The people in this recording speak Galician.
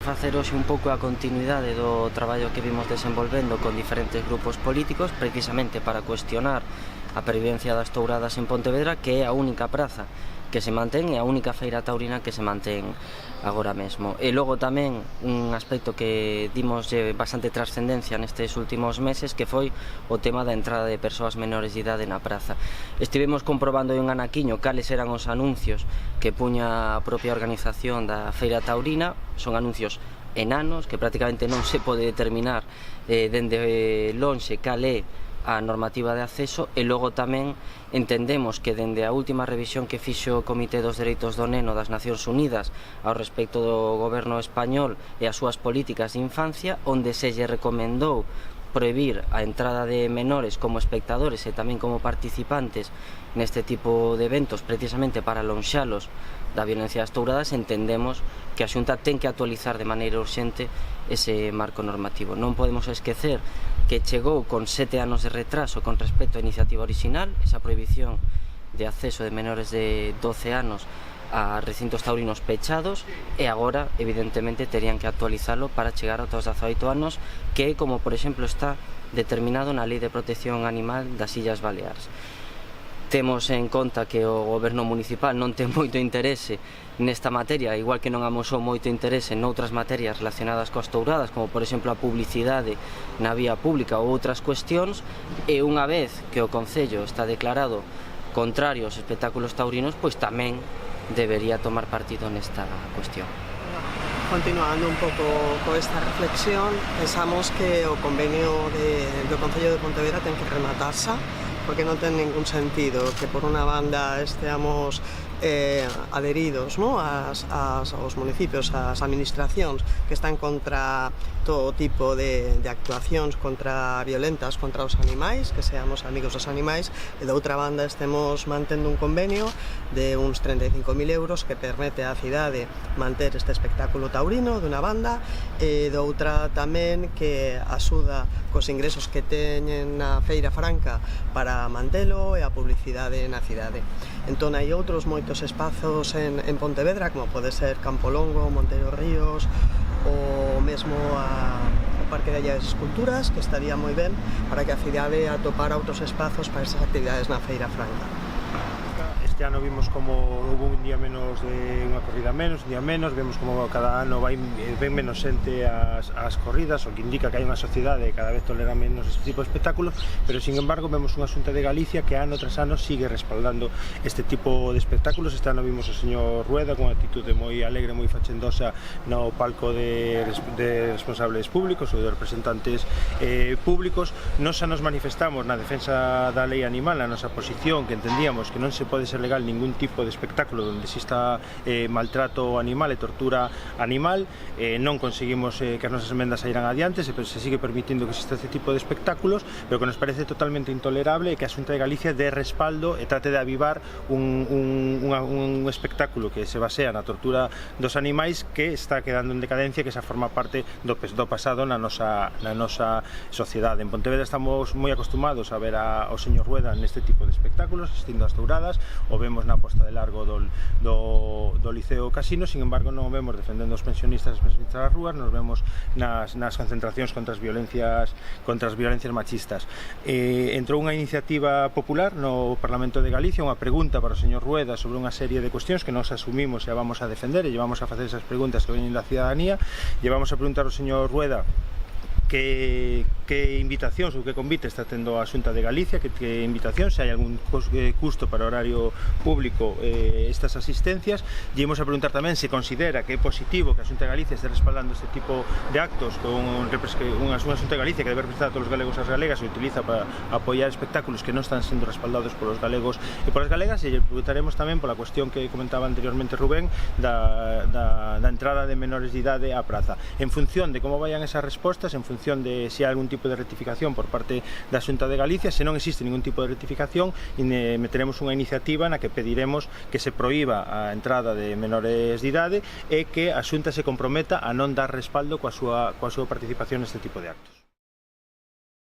Facer hoxe un pouco a continuidade do traballo que vimos desenvolvendo con diferentes grupos políticos, precisamente para cuestionar a pervivencia das touradas en Pontevedra, que é a única praza que se mantén e a única feira taurina que se mantén agora mesmo. E logo tamén un aspecto que dimos bastante trascendencia nestes últimos meses, que foi o tema da entrada de persoas menores de idade na praza. Estivemos comprobando en anaquiño cales eran os anuncios que puña a propia organización da feira taurina. Son anuncios enanos, que prácticamente non se pode determinar dende lonxe cal é a normativa de acceso, e logo tamén entendemos que dende a última revisión que fixo o Comité dos Dereitos do Neno das Nacións Unidas ao respecto do goberno español e as súas políticas de infancia, onde se lle recomendou prohibir a entrada de menores como espectadores e tamén como participantes neste tipo de eventos, precisamente para lonxalos da violencia das touradas, entendemos que a Xunta ten que actualizar de maneira urxente ese marco normativo. Non podemos esquecer que chegou con 7 anos de retraso con respecto á iniciativa original, esa prohibición de acceso de menores de 12 anos a recintos taurinos pechados, e agora evidentemente terían que actualizalo para chegar aos 18 anos, que é como por exemplo está determinado na Lei de Protección Animal das Illas Baleares. Temos en conta que o goberno municipal non ten moito interese nesta materia, igual que non amosou moito interese noutras materias relacionadas coas touradas, como por exemplo a publicidade na vía pública ou outras cuestións, e unha vez que o Concello está declarado contrario aos espectáculos taurinos, pois tamén debería tomar partido nesta cuestión. Continuando un pouco con esta reflexión, pensamos que o convenio do Concello de Pontevedra ten que rematarse, porque non ten ningún sentido que por unha banda esteamos adheridos, ¿no?, aos municipios, ás administracións que están contra todo tipo de actuacións violentas contra os animais, que seamos amigos dos animais, e de outra banda estemos mantendo un convenio de uns 35.000 euros que permite á cidade manter este espectáculo taurino dunha banda, e de outra tamén que axuda cos ingresos que teñen na Feira Franca para mantelo e a publicidade na cidade. Entón hai outros moitos espazos en Pontevedra, como pode ser Campolongo, Monteiro Ríos, ou mesmo o Parque de Allas Esculturas, que estaría moi ben para que a cidade atopara outros espazos para esas actividades na Feira Franca. Este ano vimos como houve un día menos de unha corrida menos, un día menos, vemos como cada ano ven menos xente ás corridas, o que indica que hai unha sociedade que cada vez tolera menos este tipo de espectáculos, pero sin embargo vemos unha Xunta de Galicia que ano tras ano sigue respaldando este tipo de espectáculos. Este ano vimos o señor Rueda con unha actitude moi alegre, moi fachendosa no palco de responsables públicos ou de representantes públicos. Nos xa nos manifestamos na defensa da lei animal, na nosa posición, que entendíamos que non se pode ser legal ningún tipo de espectáculo donde exista maltrato animal e tortura animal. Non conseguimos que as nosas emendas sairan adiante, se sigue permitindo que exista este tipo de espectáculos, pero que nos parece totalmente intolerable que a Xunta de Galicia dé respaldo e trate de avivar un espectáculo que se basea na tortura dos animais, que está quedando en decadencia, que xa forma parte do pasado na nosa sociedade. En Pontevedra estamos moi acostumados a ver ao señor Rueda neste tipo de espectáculos, asistindo ás touradas, o vemos na posta de largo do Liceo Casino. Sin embargo, non vemos defendendo os pensionistas das rúas, nos vemos nas concentracións contra as violencias machistas. Entrou unha iniciativa popular no Parlamento de Galicia, unha pregunta para o señor Rueda sobre unha serie de cuestións que nos asumimos e vamos a defender, e llevamos a facer esas preguntas que veñen da cidadanía. Llevamos a preguntar ao señor Rueda que invitacións ou que convite está tendo a Xunta de Galicia, que invitacións, se hai algún custo para o horario público estas asistencias. E imos a preguntar tamén se considera que é positivo que a Xunta de Galicia este respaldando este tipo de actos con unha Xunta de Galicia que debe representar a todos os galegos e as galegas, se utiliza para apoiar espectáculos que non están sendo respaldados polos galegos e polas galegas. E lle preguntaremos tamén pola cuestión que comentaba anteriormente Rubén da entrada de menores de idade á praza. En función de como vayan esas respostas, en función de se hai algún tipo de rectificación por parte da Xunta de Galicia, se non existe ningún tipo de rectificación, meteremos unha iniciativa na que pediremos que se proíba a entrada de menores de idade e que a Xunta se comprometa a non dar respaldo coa súa participación neste tipo de actos.